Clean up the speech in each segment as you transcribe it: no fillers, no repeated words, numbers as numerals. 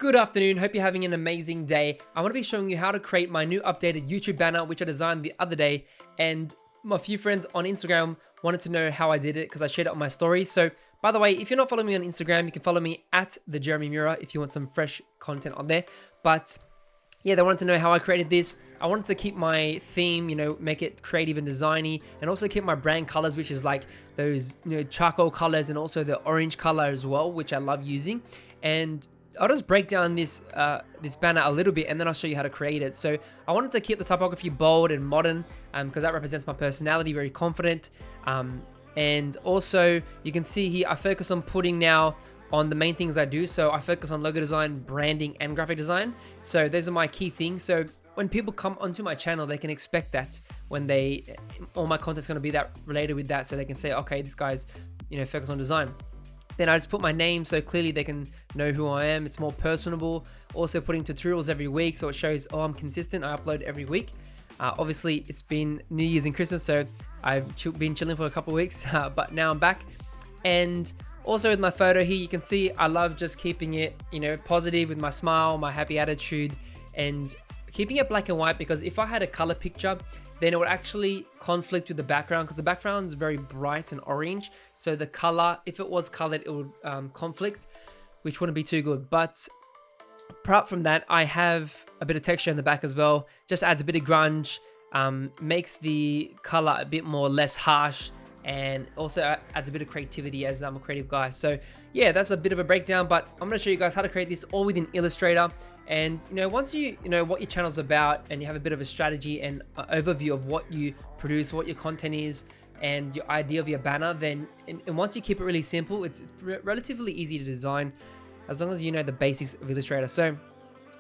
Good afternoon, hope you're having an amazing day. I want to be showing you how to create my new updated YouTube banner, which I designed the other day, and my few friends on Instagram wanted to know how I did it because I shared it on my stories. So by the way, if you're not following me on Instagram, you can follow me at the Jeremy Mura if you want some fresh content on there. But yeah, they wanted to know how I created this. I wanted to keep my theme, make it creative and designy, and also keep my brand colors, which is like those, charcoal colors, and also the orange color as well, which I love using. And I'll just break down this this banner a little bit, and then I'll show you how to create it. So I wanted to keep the typography bold and modern, because that represents my personality, very confident. And also you can see here, I focus on putting now on the main things I do. So I focus on logo design, branding, and graphic design. So those are my key things. So when people come onto my channel, they can expect that when all my content's going to be that related with that. So they can say, okay, this guy's, focus on design. Then I just put my name so clearly they can know who I am. It's more personable. Also putting tutorials every week, so it shows, oh, I'm consistent. I upload every week. Obviously, it's been New Year's and Christmas, so I've been chilling for a couple of weeks, but now I'm back. And also with my photo here, you can see I love just keeping it, positive with my smile, my happy attitude, and keeping it black and white, because if I had a color picture, then it would actually conflict with the background, because the background is very bright and orange. So the color, if it was colored, it would conflict, which wouldn't be too good. But apart from that, I have a bit of texture in the back as well. Just adds a bit of grunge, makes the color a bit more less harsh, and also adds a bit of creativity, as I'm a creative guy. So yeah, that's a bit of a breakdown, but I'm going to show you guys how to create this all within Illustrator. And once you know what your channel's about, and you have a bit of a strategy and overview of what you produce, what your content is, and your idea of your banner, then and once you keep it really simple, it's relatively easy to design, as long as you know the basics of Illustrator. So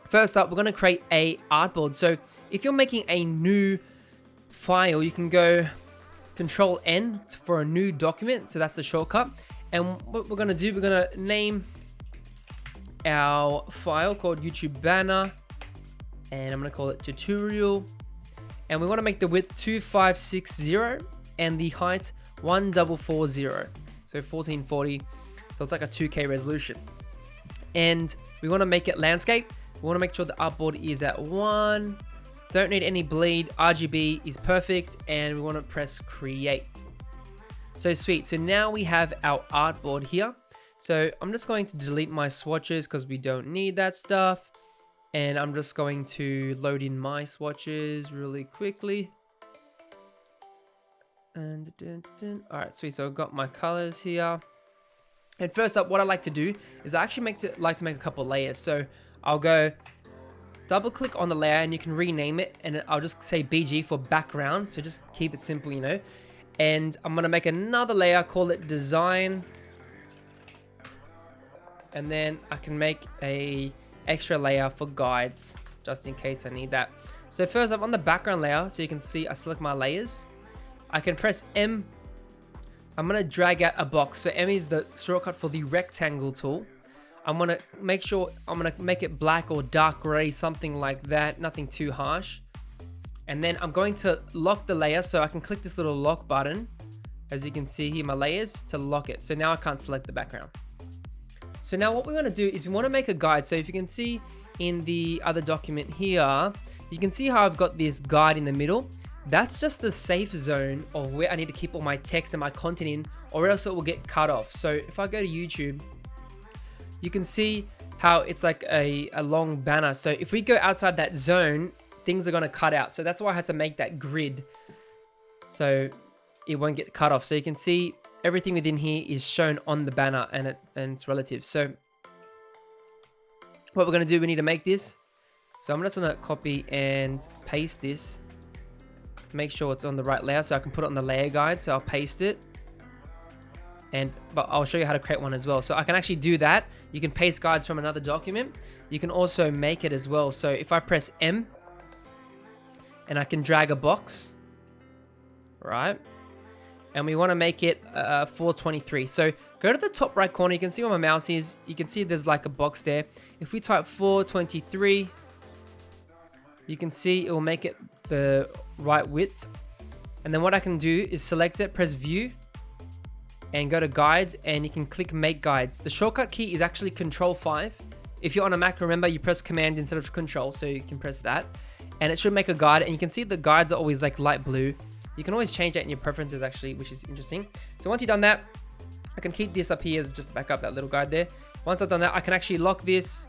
first up, we're going to create a artboard. So if you're making a new file, you can go Control N for a new document. So that's the shortcut. And what we're going to do, we're going to name our file called YouTube banner, and I'm going to call it tutorial, and we want to make the width 2560 and the height 1440, so 1440, so it's like a 2K resolution. And we want to make it landscape. We want to make sure the artboard is at 1, don't need any bleed, RGB is perfect, and we want to press create. So sweet. So now we have our artboard here. So I'm just going to delete my swatches because we don't need that stuff. And I'm just going to load in my swatches really quickly. And all right, sweet. So I've got my colors here. And first up, what I like to do is I actually like to make a couple layers. So I'll go double click on the layer, and you can rename it. And I'll just say BG for background. So just keep it simple, And I'm going to make another layer, call it design. And then I can make a extra layer for guides, just in case I need that. So first up on the background layer, so you can see I select my layers. I can press M. I'm gonna drag out a box. So M is the shortcut for the rectangle tool. I'm gonna make it black or dark gray, something like that, nothing too harsh. And then I'm going to lock the layer, so I can click this little lock button, as you can see here, my layers, to lock it. So now I can't select the background. So now what we're going to do is we want to make a guide. So if you can see in the other document here, you can see how I've got this guide in the middle. That's just the safe zone of where I need to keep all my text and my content in, or else it will get cut off. So if I go to YouTube, you can see how it's like a long banner. So if we go outside that zone, things are going to cut out. So that's why I had to make that grid, so it won't get cut off. So you can see everything within here is shown on the banner, and it's relative. So what we're going to do, we need to make this. So I'm just going to copy and paste this. Make sure it's on the right layer so I can put it on the layer guide. So I'll paste it. But I'll show you how to create one as well. So I can actually do that. You can paste guides from another document. You can also make it as well. So if I press M, and I can drag a box, right? And we want to make it 423. So go to the top right corner. You can see where my mouse is. You can see there's like a box there. If we type 423, you can see it will make it the right width. And then what I can do is select it, press view, and go to guides, and you can click make guides. The shortcut key is actually Control 5. If you're on a Mac, remember you press Command instead of Control, so you can press that. And it should make a guide, and you can see the guides are always like light blue. You can always change that in your preferences actually, which is interesting. So once you've done that, I can keep this up here as just to back up that little guide there. Once I've done that, I can actually lock this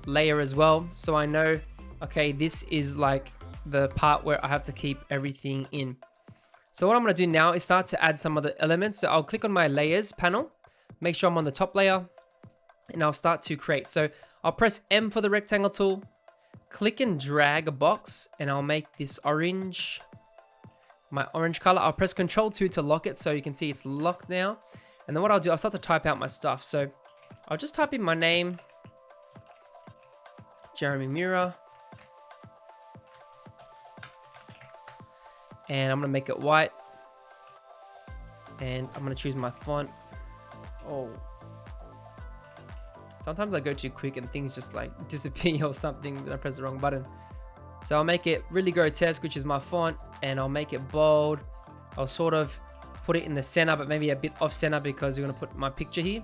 layer as well. So I know, okay, this is like the part where I have to keep everything in. So what I'm gonna do now is start to add some of the elements. So I'll click on my layers panel, make sure I'm on the top layer, and I'll start to create. So I'll press M for the rectangle tool, click and drag a box, and I'll make this orange, my orange color. I'll press Control 2 to lock it, so you can see it's locked now. And then what I'll do, I'll start to type out my stuff. So I'll just type in my name, Jeremy Mura, and I'm gonna make it white, and I'm gonna choose my font. Oh, sometimes I go too quick and things just like disappear or something when I press the wrong button. So I'll make it really grotesque, which is my font, and I'll make it bold. I'll sort of put it in the center, but maybe a bit off center because we're gonna put my picture here.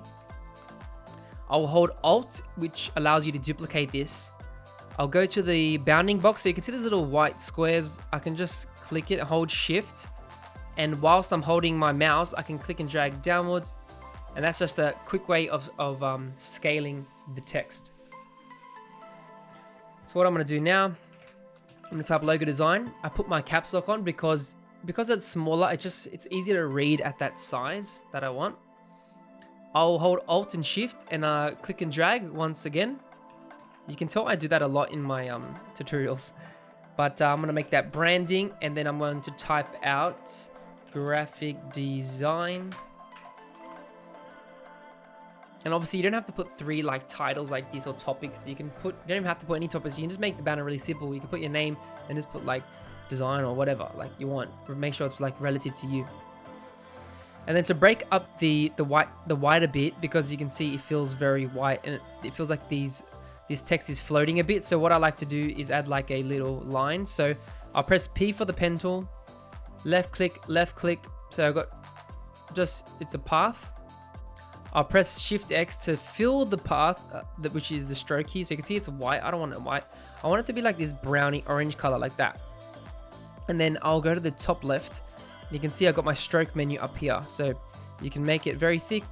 I'll hold Alt, which allows you to duplicate this. I'll go to the bounding box, so you can see these little white squares. I can just click it and hold Shift, and whilst I'm holding my mouse, I can click and drag downwards, and that's just a quick way of scaling the text. So what I'm gonna do now, I'm gonna type logo design. I put my caps lock on because it's smaller, it's easier to read at that size that I want. I'll hold Alt and Shift and click and drag once again. You can tell I do that a lot in my tutorials. But I'm gonna make that branding, and then I'm going to type out graphic design. And obviously you don't have to put 3 like titles like this or topics. You don't even have to put any topics. You can just make the banner really simple. You can put your name and just put like design or whatever like you want. Make sure it's like relative to you. And then to break up the white a bit, because you can see it feels very white and it feels like this text is floating a bit. So what I like to do is add like a little line. So I'll press P for the pen tool, left click. So I've got it's a path. I'll press Shift X to fill the path, which is the stroke here. So you can see it's white. I don't want it white. I want it to be like this browny orange color like that. And then I'll go to the top left. You can see I got my stroke menu up here. So you can make it very thick,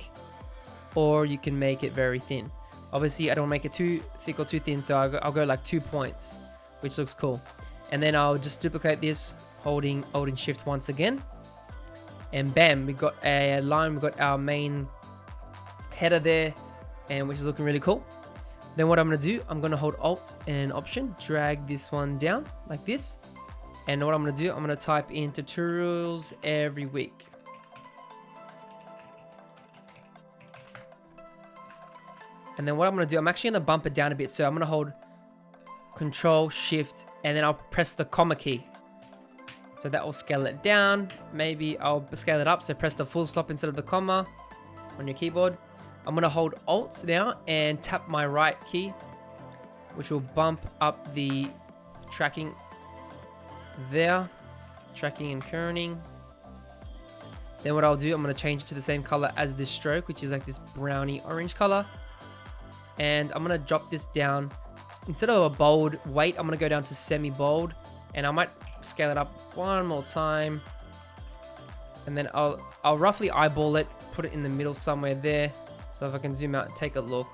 or you can make it very thin. Obviously I don't make it too thick or too thin, so I'll go like 2 points, which looks cool. And then I'll just duplicate this, holding Alt and Shift once again. And bam, we got a line, we got our main header there, and which is looking really cool. Then what I'm gonna do, I'm gonna hold Alt and Option, drag this one down like this. And what I'm gonna do, I'm gonna type in tutorials every week. And then what I'm gonna do, I'm actually gonna bump it down a bit. So I'm gonna hold Control Shift, and then I'll press the comma key. So that will scale it down. Maybe I'll scale it up. So press the full stop instead of the comma on your keyboard. I'm gonna hold Alt now and tap my right key, which will bump up the tracking there, tracking and kerning. Then what I'll do, I'm gonna change it to the same color as this stroke, which is like this browny orange color. And I'm gonna drop this down. Instead of a bold weight, I'm gonna go down to semi-bold, and I might scale it up one more time. And then I'll roughly eyeball it, put it in the middle somewhere there. So if I can zoom out and take a look,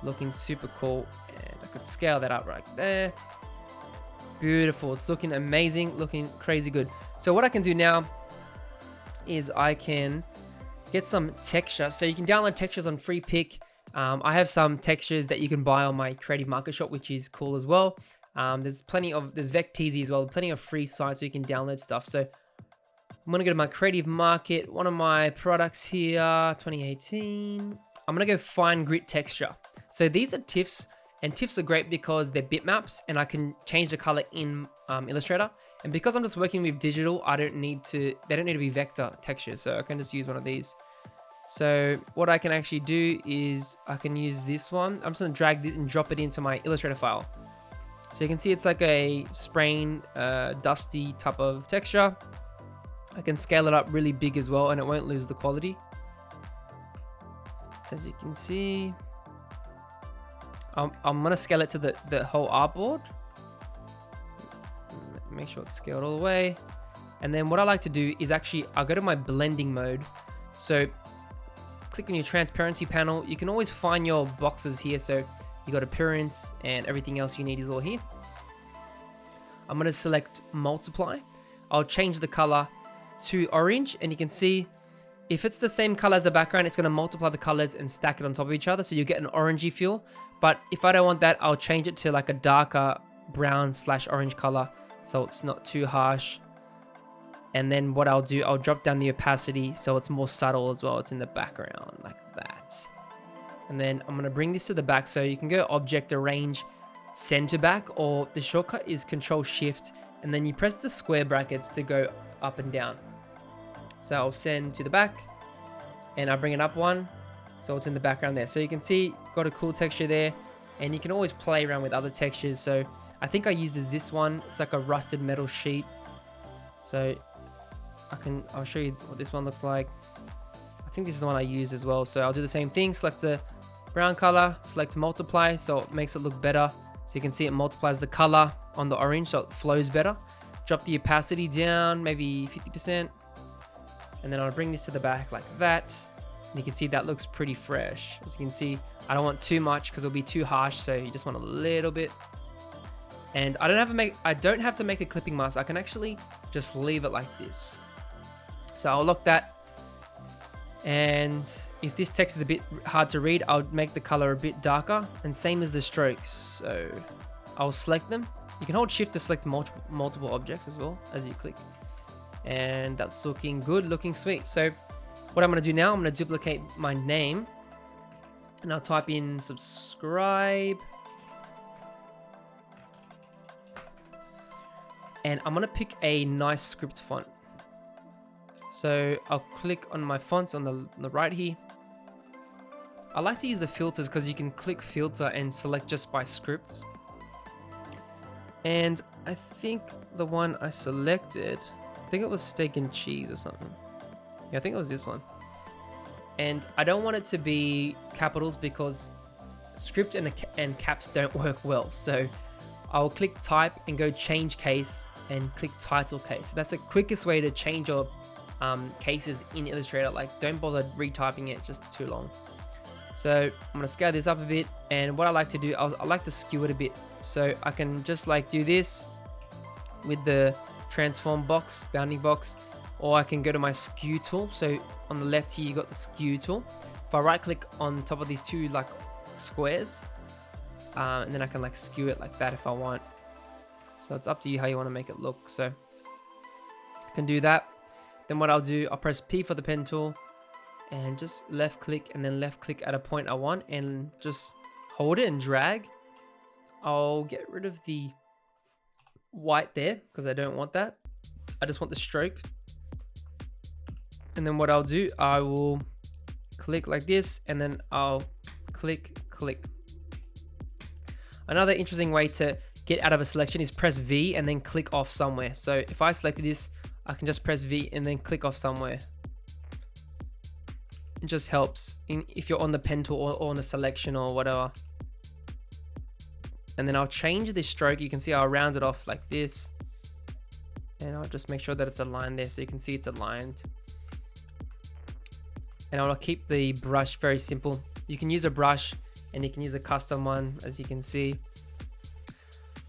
looking super cool. And I could scale that up right there. Beautiful, it's looking amazing, looking crazy good. So what I can do now is I can get some texture. So you can download textures on Free Pick. I have some textures that you can buy on my Creative Market Shop, which is cool as well. There's Vecteezy as well, plenty of free sites so you can download stuff. So I'm gonna go to my Creative Market, one of my products here, 2018. I'm gonna go Fine Grit Texture. So these are TIFFs, and TIFFs are great because they're bitmaps, and I can change the color in Illustrator. And because I'm just working with digital, they don't need to be vector textures, so I can just use one of these. So what I can actually do is I can use this one. I'm just gonna drag this and drop it into my Illustrator file. So you can see it's like a spraying, dusty type of texture. I can scale it up really big as well, and it won't lose the quality. As you can see, I'm gonna scale it to the whole artboard. Make sure it's scaled all the way. And then what I like to do is actually, I'll go to my blending mode. So click on your transparency panel. You can always find your boxes here. So you got appearance and everything else you need is all here. I'm gonna select multiply. I'll change the color to orange, and you can see if it's the same color as the background, it's gonna multiply the colors and stack it on top of each other. So you get an orangey feel. But if I don't want that, I'll change it to like a darker brown / orange color, so it's not too harsh. And then what I'll do, I'll drop down the opacity so it's more subtle as well. It's in the background like that. And then I'm gonna bring this to the back. So you can go object, arrange, send to back, or the shortcut is Control Shift, and then you press the square brackets to go up and down. So I'll send to the back, and I'll bring it up one, so it's in the background there. So you can see, got a cool texture there, and you can always play around with other textures. So I think I used this one. It's like a rusted metal sheet. So I'll show you what this one looks like. I think this is the one I used as well. So I'll do the same thing, select the brown color, select multiply, so it makes it look better. So you can see it multiplies the color on the orange, so it flows better. Drop the opacity down, maybe 50%. And then I'll bring this to the back like that. And you can see that looks pretty fresh. As you can see, I don't want too much because it'll be too harsh. So you just want a little bit. And I don't have to make a clipping mask. I can actually just leave it like this. So I'll lock that. And if this text is a bit hard to read, I'll make the color a bit darker, and same as the strokes. So I'll select them. You can hold shift to select multiple objects as well as you click. And that's looking good, looking sweet. So what I'm gonna do now, I'm gonna duplicate my name, and I'll type in subscribe. And I'm gonna pick a nice script font. So I'll click on my fonts on the right here. I like to use the filters because you can click filter and select just by scripts. And I think the one I selected, I think it was steak and cheese or something. Yeah, I think it was this one. And I don't want it to be capitals because script and caps don't work well. So I'll click type and go change case and click title case. That's the quickest way to change your cases in Illustrator. Like, don't bother retyping it, just too long. So I'm gonna scale this up a bit, and what I like to do, I like to skew it a bit. So I can just like do this with the transform box, bounding box, or I can go to my skew tool. So on the left here, you got the skew tool. If I right click on top of these two like squares, and then I can like skew it like that if I want. So it's up to you how you want to make it look. So I can do that. Then what I'll do, I'll press P for the pen tool and just left click and then left click at a point I want and just hold it and drag. I'll get rid of the white there because I don't want that. I just want the stroke. And then what I'll do, I will click like this and then I'll click. Another interesting way to get out of a selection is press V and then click off somewhere. So if I selected this, I can just press V and then click off somewhere. It just helps if you're on the pen tool or on a selection or whatever. And then I'll change the stroke. You can see I'll round it off like this. And I'll just make sure that it's aligned there so you can see it's aligned. And I'll keep the brush very simple. You can use a brush and you can use a custom one, as you can see.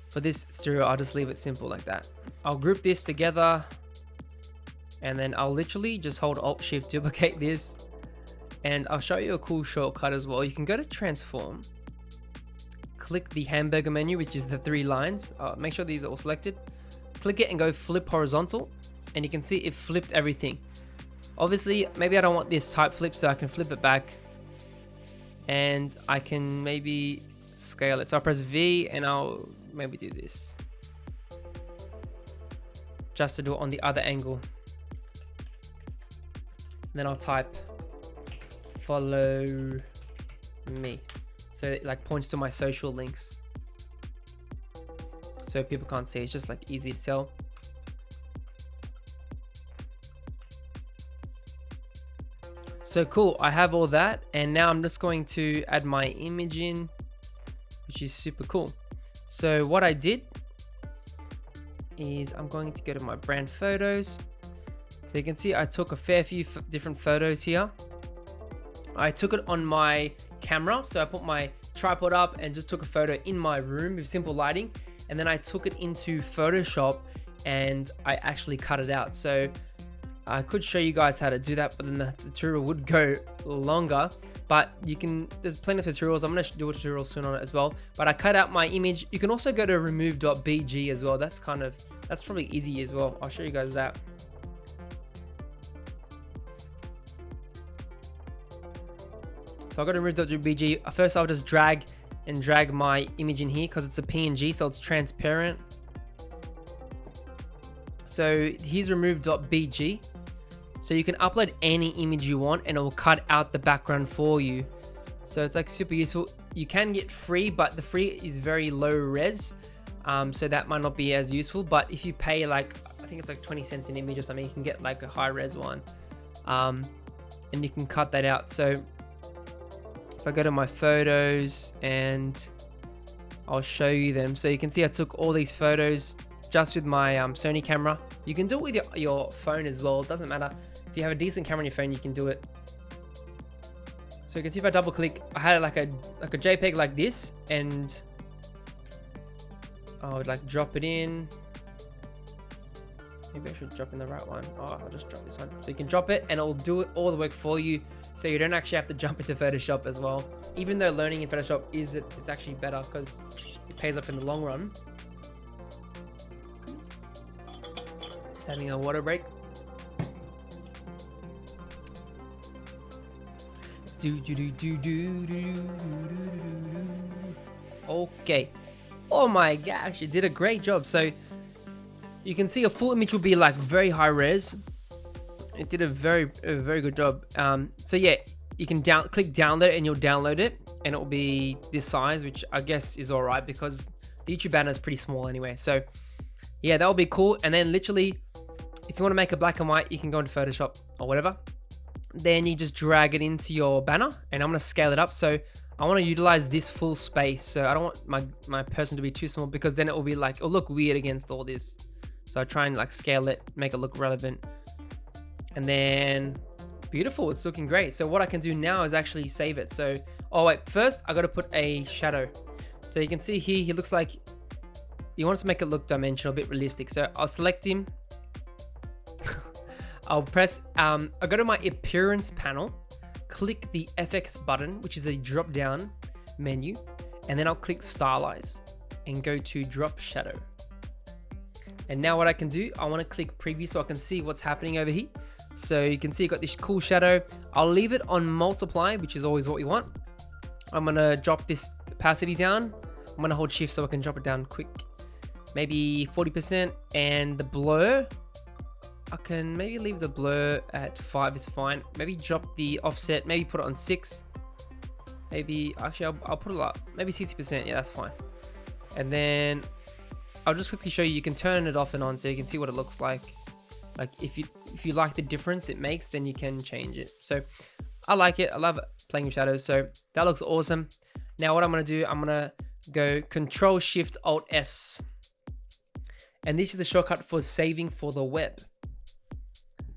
For this stereo, I'll just leave it simple like that. I'll group this together. And then I'll literally just hold Alt Shift, duplicate this, and I'll show you a cool shortcut as well. You can go to transform, click the hamburger menu, which is the 3 lines. Make sure these are all selected. Click it and go flip horizontal, and you can see it flipped everything. Obviously, maybe I don't want this type flip, so I can flip it back, and I can maybe scale it. So I'll press V, and I'll maybe do this, just to do it on the other angle. Then I'll type follow me. So it like points to my social links. So people can't see, it's just like easy to tell. So cool, I have all that. And now I'm just going to add my image in. which is super cool. So what I did is I'm going to go to my brand photos. So you can see I took a fair few different photos here. I took it on my camera, so I put my tripod up and just took a photo in my room with simple lighting, and then I took it into Photoshop and I actually cut it out. So I could show you guys how to do that, but then the tutorial would go longer. But you can, there's plenty of tutorials. I'm going to do a tutorial soon on it as well. But I cut out my image. You can also go to remove.bg as well. That's probably easy as well. I'll show you guys that. So I'll go to remove.bg. First, I'll just drag my image in here because it's a PNG, so it's transparent. So here's remove.bg. So you can upload any image you want and it will cut out the background for you. So it's like super useful. You can get free, but the free is very low res. So that might not be as useful. But if you pay like, I think it's like 20 cents an image or something, you can get like a high res one. And you can cut that out. So if I go to my photos and I'll show you them. So you can see I took all these photos just with my Sony camera. You can do it with your phone as well. It doesn't matter. If you have a decent camera on your phone, you can do it. So you can see if I double click, I had like a JPEG like this, and I would like drop it in. Maybe I should drop in the right one. Oh, I'll just drop this one. So you can drop it and it'll do it all the work for you. So you don't actually have to jump into Photoshop as well. Even though learning in Photoshop it's actually better because it pays off in the long run. Just having a water break. Okay. Oh my gosh, you did a great job. So you can see a full image will be like very high res. It did a very good job. So yeah, you can click download and you'll download it, and it will be this size, which I guess is all right because the YouTube banner is pretty small anyway. So yeah, that will be cool. And then literally, if you want to make a black and white, you can go into Photoshop or whatever. Then you just drag it into your banner, and I'm gonna scale it up. So I want to utilize this full space. So I don't want my person to be too small because then it will be like, it'll look weird against all this. So I try and like scale it, make it look relevant. And then beautiful, it's looking great. So what I can do now is actually save it. So, oh wait, first I got to put a shadow. So you can see here, he looks like, you want to make it look dimensional, a bit realistic. So I'll select him. I'll press, I'll go to my appearance panel, click the FX button, which is a drop down menu. And then I'll click stylize and go to drop shadow. And now what I can do, I want to click preview so I can see what's happening over here. So you can see I got this cool shadow. I'll leave it on multiply, which is always what we want. I'm going to drop this opacity down. I'm going to hold shift so I can drop it down quick. Maybe 40%. And the blur, I can maybe leave the blur at 5 is fine. Maybe drop the offset, maybe put it on 6. Maybe, actually I'll put it up, maybe 60%, yeah, that's fine. And then I'll just quickly show you, you can turn it off and on so you can see what it looks like. Like if you like the difference it makes, then you can change it. So I like it. I love playing with shadows. So that looks awesome. Now what I'm going to do, I'm going to go Control Shift Alt S. And this is the shortcut for saving for the web.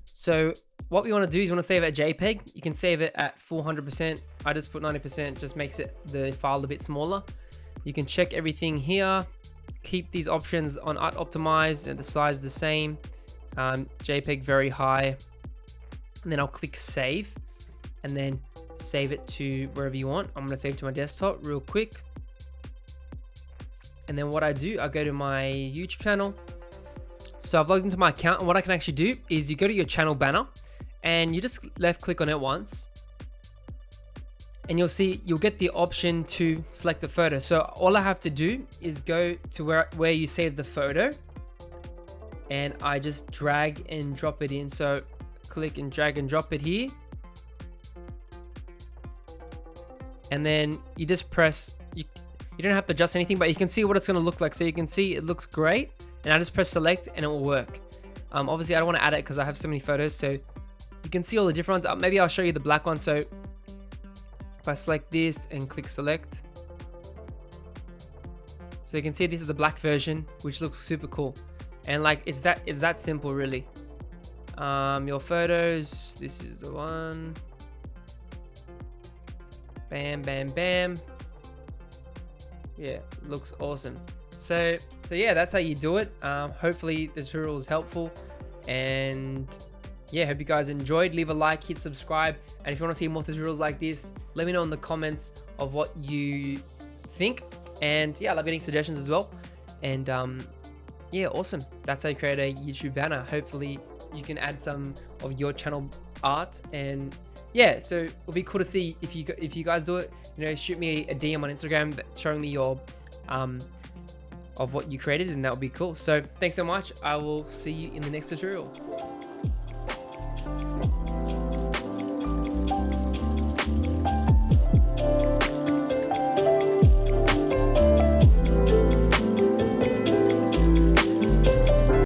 So what we want to do is we want to save it at JPEG. You can save it at 400%. I just put 90%, just makes the file a bit smaller. You can check everything here. Keep these options on art optimized and the size the same. JPEG very high. And then I'll click save and then save it to wherever you want. I'm going to save it to my desktop real quick. And then what I do, I go to my YouTube channel. So I've logged into my account, and what I can actually do is you go to your channel banner and you just left click on it once. And you'll see, you'll get the option to select a photo. So all I have to do is go to where you saved the photo. And I just drag and drop it in. So click and drag and drop it here. And then you just press, you don't have to adjust anything, but you can see what it's gonna look like. So you can see it looks great. And I just press select and it will work. Obviously I don't wanna add it because I have so many photos. So you can see all the different ones. Maybe I'll show you the black one. So if I select this and click select, So you can see this is the black version, which looks super cool. And like, it's that simple really. Your photos, this is the one. Bam, bam, bam. Yeah, looks awesome. So yeah, that's how you do it. Hopefully the tutorial was helpful, and yeah, hope you guys enjoyed. Leave a like, hit subscribe, and if you want to see more tutorials like this, let me know in the comments of what you think. And yeah, I love getting suggestions as well. And yeah, awesome. That's how you create a YouTube banner. Hopefully you can add some of your channel art. And yeah, so it'll be cool to see if you guys do it. You know, shoot me a DM on Instagram showing me your of what you created, and that would be cool. So thanks so much. I will see you in the next tutorial.